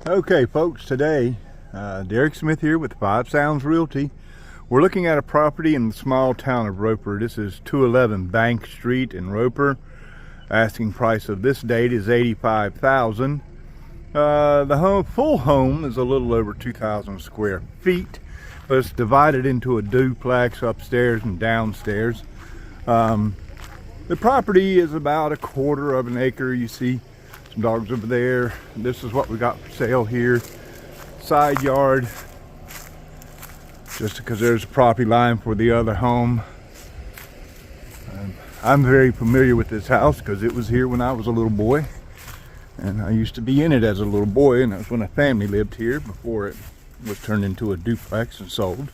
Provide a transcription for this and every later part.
Okay, folks, today Derek Smith here with Five Sounds Realty. We're looking at a property in the small town of Roper. This is 211 Bank Street in Roper. Asking price of this date is $85,000. The full home is a little over 2,000 square feet, but it's divided into a duplex upstairs and downstairs. The property is about 1/4 of an acre. You see some dogs over there. This is what we got for sale here. Side yard, just because there's a property line for the other home. I'm very familiar with this house because it was here when I was a little boy, and I used to be in it as a little boy, and that was when a family lived here before it was turned into a duplex and sold.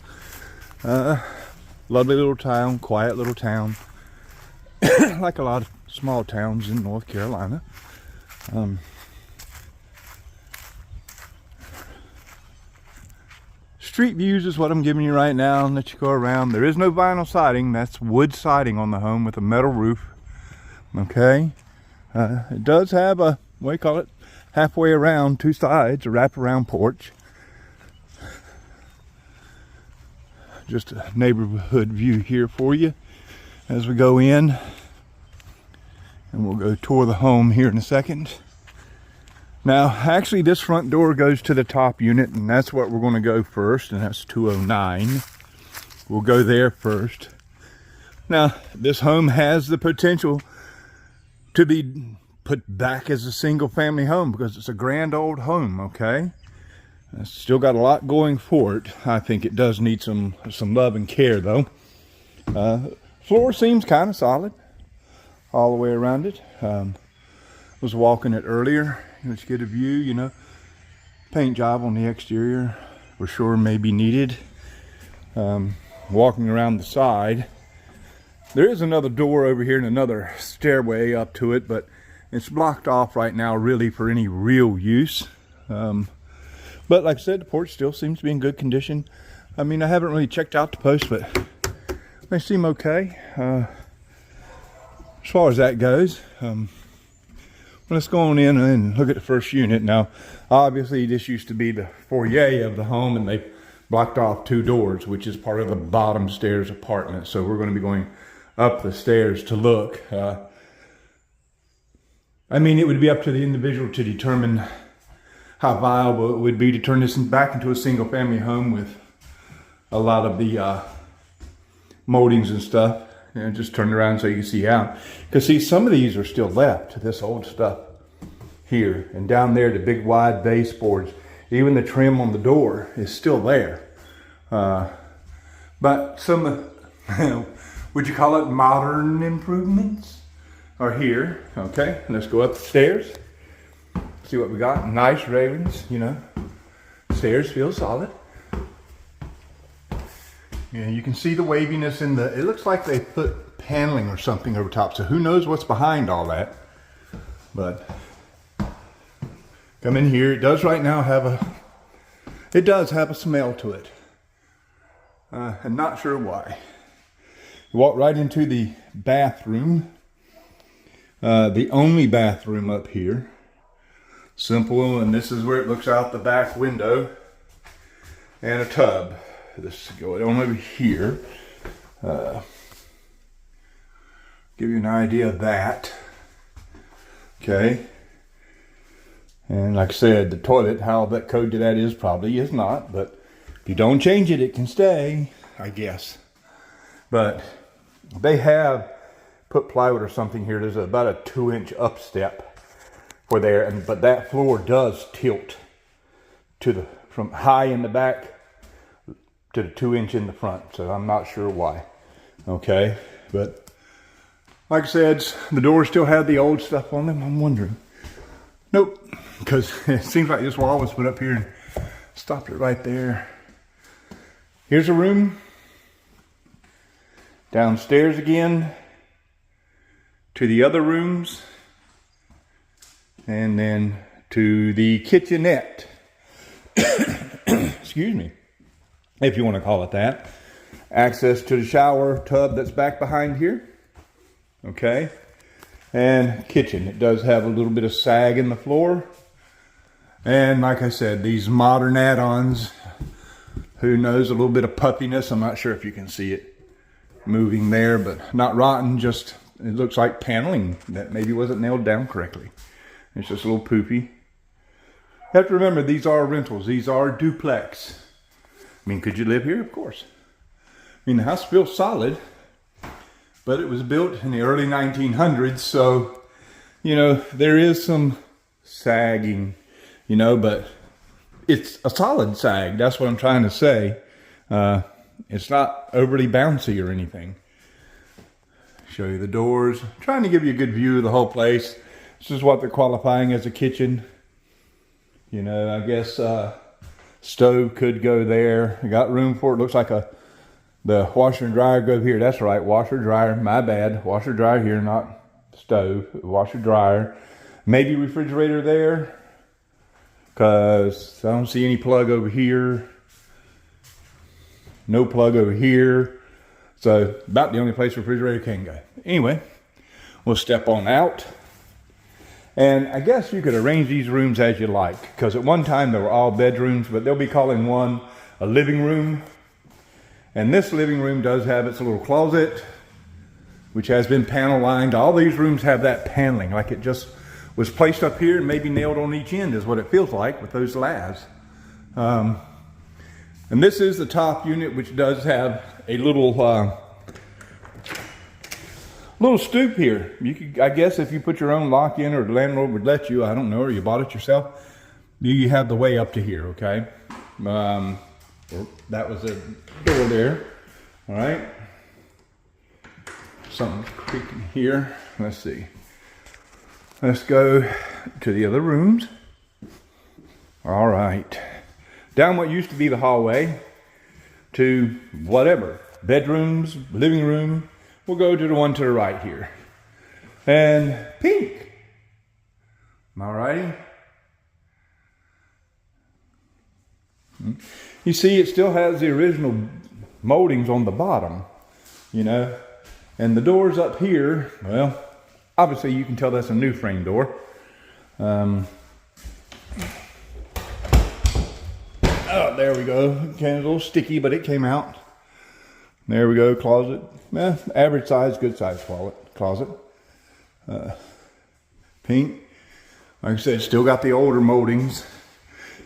Lovely little town, quiet little town, like a lot of small towns in North Carolina. Street views is what I'm giving you right now, and let you go around. There is no vinyl siding. That's wood siding on the home with a metal roof. Okay, it does have a, what do you call it, halfway around, two sides, a wraparound porch. Just a neighborhood view here for you as we go in, and we'll go tour the home here in a second. Now, actually, this front door goes to the top unit, and that's what we're going to go first, and that's 209. We'll go there first. Now, this home has the potential to be put back as a single-family home because it's a grand old home, okay? It's still got a lot going for it. I think it does need some love and care, though. Floor seems kind of solid all the way around it. Was walking it earlier. Let's get a view, you know. Paint job on the exterior for sure may be needed. Walking around the side, there is another door over here and another stairway up to it, but it's blocked off right now really for any real use. But like I said, the porch still seems to be in good condition. I mean, I haven't really checked out the posts, but they seem okay as far as that goes. Let's go on in and look at the first unit. Now, obviously, this used to be the foyer of the home, and they blocked off two doors, which is part of the bottom stairs apartment. So we're going to be going up the stairs to look. I mean, it would be up to the individual to determine how viable it would be to turn this back into a single-family home with a lot of the moldings and stuff. And just turn around so you can see out. Because see, some of these are still left, this old stuff here. And down there, the big wide baseboards, even the trim on the door is still there. But some, would you call it modern improvements, are here. Okay, let's go up the stairs. See what we got. Nice railings, you know. Stairs feel solid. Yeah, you can see the waviness in the, it looks like they put paneling or something over top, so who knows what's behind all that. But come in here, it does right now have a smell to it. I'm not sure why. You walk right into the bathroom, the only bathroom up here. Simple, and this is where it looks out the back window, and a tub. This is going on over here. Give you an idea of that. Okay. And like I said, the toilet, how that code to that is probably is not, but if you don't change it, it can stay, I guess. But they have put plywood or something here. There's about a 2-inch upstep for there, but that floor does tilt to the, from high in the back to the 2-inch in the front, so I'm not sure why. Okay, but like I said, the doors still have the old stuff on them. I'm wondering. Nope, because it seems like this wall was put up here and stopped it right there. Here's a room. Downstairs again to the other rooms, and then to the kitchenette. Excuse me. If you want to call it that. Access to the shower tub that's back behind here. Okay. And kitchen. It does have a little bit of sag in the floor. And like I said, these modern add-ons, who knows, a little bit of puffiness. I'm not sure if you can see it moving there, but not rotten, just it looks like paneling that maybe wasn't nailed down correctly. It's just a little poopy. You have to remember, these are rentals. These are duplex. I mean, could you live here? Of course. I mean, the house feels solid, but it was built in the early 1900s, so, you know, there is some sagging, you know, but it's a solid sag. That's what I'm trying to say. It's not overly bouncy or anything. Show you the doors. I'm trying to give you a good view of the whole place. This is what they're qualifying as a kitchen. You know, I guess stove could go there. I got room for it. Looks like the washer and dryer go here. That's right, washer dryer. My bad. Washer dryer here, not stove. Washer dryer. Maybe refrigerator there, because I don't see any plug over here. No plug over here. So about the only place refrigerator can go. Anyway, we'll step on out. And I guess you could arrange these rooms as you like, because at one time they were all bedrooms, but they'll be calling one a living room. And this living room does have its little closet, which has been panel lined. All these rooms have that paneling, like it just was placed up here and maybe nailed on each end is what it feels like with those labs. And this is the top unit, which does have a little stoop here. You could, I guess, if you put your own lock in, or the landlord would let you, I don't know, or you bought it yourself, you have the way up to here, okay? That was a door there, all right? Something's creaking here. Let's see. Let's go to the other rooms. All right. Down what used to be the hallway to whatever. Bedrooms, living room. We'll go to the one to the right here. And pink. All righty. You see, it still has the original moldings on the bottom, you know. And the doors up here, well, obviously you can tell that's a new frame door. Oh, there we go. Okay, a little sticky, but it came out. There we go, closet. Average size, good size closet. Pink. Like I said, still got the older moldings.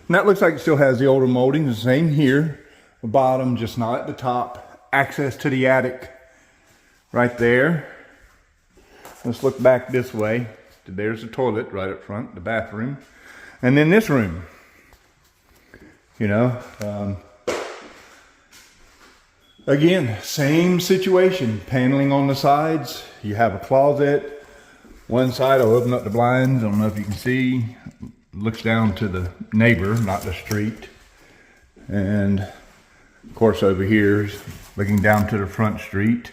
And that looks like it still has the older moldings. The same here. The bottom, just not at the top. Access to the attic right there. Let's look back this way. There's the toilet right up front, the bathroom. And then this room. You know, again, same situation. Paneling on the sides. You have a closet. One side, I'll open up the blinds. I don't know if you can see. Looks down to the neighbor, not the street. And of course over here, looking down to the front street.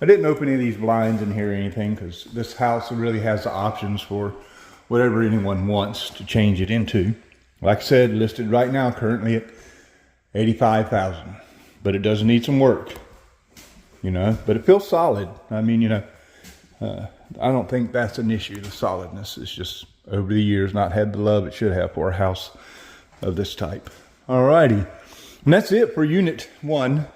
I didn't open any of these blinds in here or anything, because this house really has the options for whatever anyone wants to change it into. Like I said, listed right now currently at $85,000, but it does need some work, you know, but it feels solid. I mean, you know, I don't think that's an issue. The solidness is just over the years not had the love it should have for a house of this type. Alrighty, and that's it for unit 1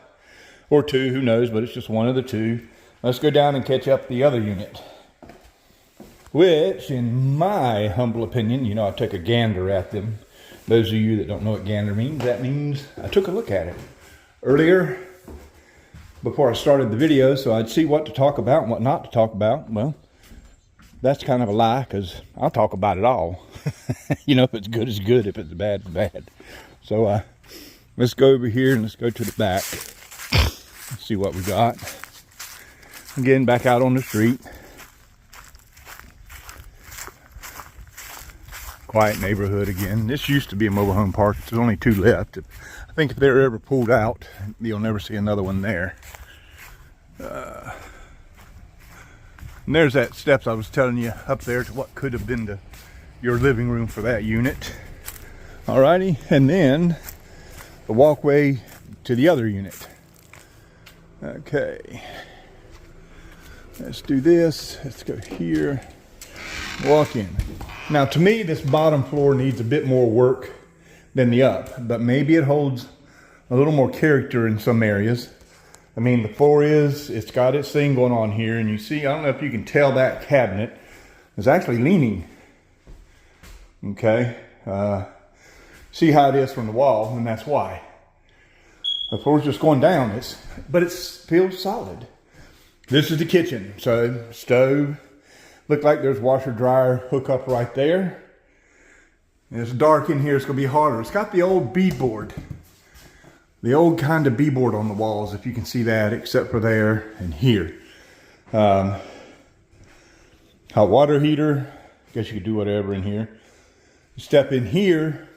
or 2, who knows, but it's just one of the two. Let's go down and catch up the other unit, which in my humble opinion, you know, I took a gander at them. Those of you that don't know what gander means, that means I took a look at it earlier before I started the video, so I'd see what to talk about and what not to talk about. Well, that's kind of a lie, because I'll talk about it all. You know, if it's good, it's good. If it's bad, it's bad. So let's go over here and let's go to the back. Let's see what we got. Again, back out on the street. Quiet neighborhood again. This used to be a mobile home park. There's only 2 left. I think if they're ever pulled out, you'll never see another one there. And there's that steps I was telling you up there to what could have been your living room for that unit. Alrighty, and then the walkway to the other unit. Okay, let's do this. Let's go here. Walk in. Now to me, this bottom floor needs a bit more work than the up, but maybe it holds a little more character in some areas. I mean, the floor it's got its thing going on here, and you see, I don't know if you can tell, that cabinet is actually leaning. Okay, see how it is from the wall, and that's why. The floor's just going down, but it feels solid. This is the kitchen, so stove. Look like there's washer dryer hookup right there. And it's dark in here, it's gonna be harder. It's got the old beadboard. The old kind of beadboard on the walls, if you can see that, except for there and here. Hot water heater. I guess you could do whatever in here. Step in here,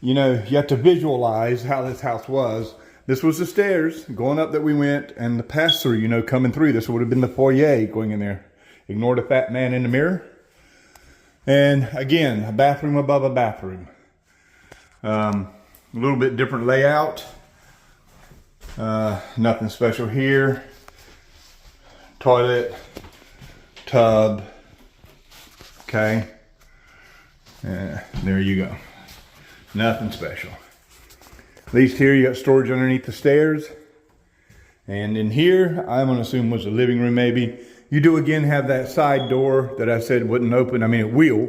you know, you have to visualize how this house was. This was the stairs going up that we went, and the pass-through, you know, coming through. This would have been the foyer going in there. Ignore the fat man in the mirror. And again, a bathroom above a bathroom. A little bit different layout. Nothing special here. Toilet, tub. Okay. There you go. Nothing special. At least here you got storage underneath the stairs. And in here, I'm gonna assume was the living room maybe. You do again have that side door that I said wouldn't open. I mean, it will,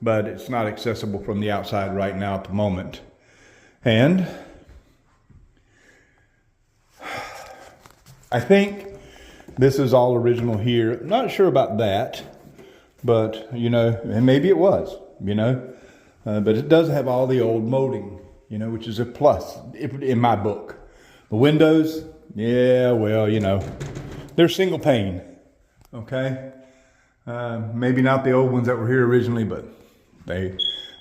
but it's not accessible from the outside right now at the moment. And I think this is all original here. Not sure about that, but you know, and maybe it was, you know, but it does have all the old molding, you know, which is a plus in my book. The windows, yeah, well, you know, they're single pane, okay? Maybe not the old ones that were here originally, but they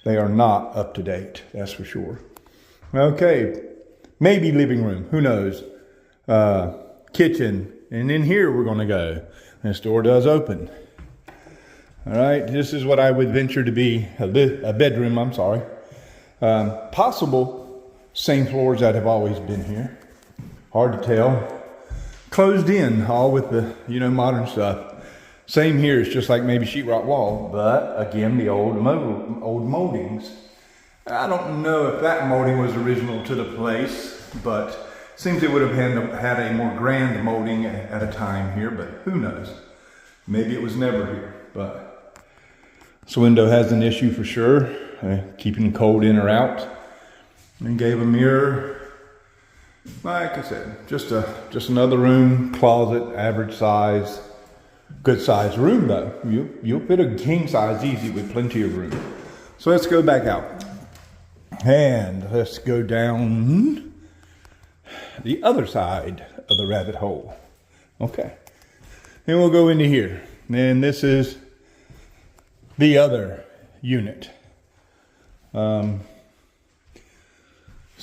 are not up to date, that's for sure. Okay, maybe living room, who knows? Kitchen, and in here we're gonna go. This door does open. All right, this is what I would venture to be a bedroom, I'm sorry. Possible same floors that have always been here. Hard to tell. Closed in, all with the, you know, modern stuff. Same here, it's just like maybe sheetrock wall, but again, the old moldings. I don't know if that molding was original to the place, but seems it would have had a more grand molding at a time here, but who knows? Maybe it was never here, but this window has an issue for sure, keeping cold in or out. And gave a mirror. Like I said, just another room, closet, average size. Good size room though. You'll fit a king size easy with plenty of room. So let's go back out. And let's go down the other side of the rabbit hole. Okay. And we'll go into here. And this is the other unit. It's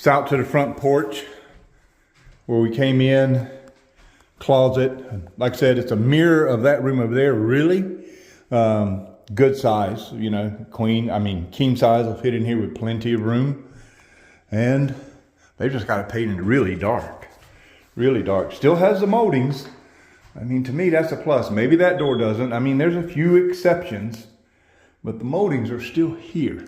out to the front porch where we came in. Closet. Like I said, it's a mirror of that room over there, really. Good size, you know, king size will fit in here with plenty of room. And they just got it painted really dark. Really dark. Still has the moldings. I mean, to me, that's a plus. Maybe that door doesn't. I mean, there's a few exceptions, but the moldings are still here.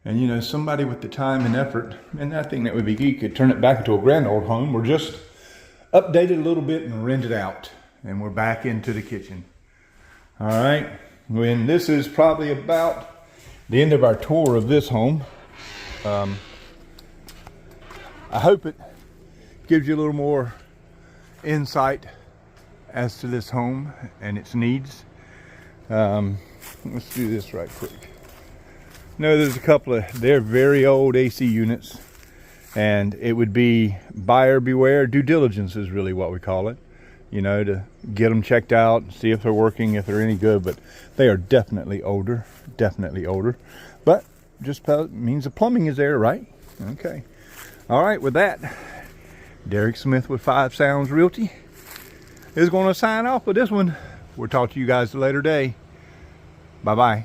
And, you know, somebody with the time and effort, and I think that would be geek, could turn it back into a grand old home, or just update it a little bit and rent it out. And we're back into the kitchen. All right. When this is probably about the end of our tour of this home. I hope it gives you a little more insight as to this home and its needs. Let's do this right quick. No, there's a couple of, they're very old AC units, and it would be buyer beware. Due diligence is really what we call it, you know, to get them checked out, see if they're working, if they're any good. But they are definitely older, but just means the plumbing is there, right? Okay. All right, with that, Derek Smith with Five Sounds Realty is going to sign off with this one. We'll talk to you guys a later day. Bye-bye.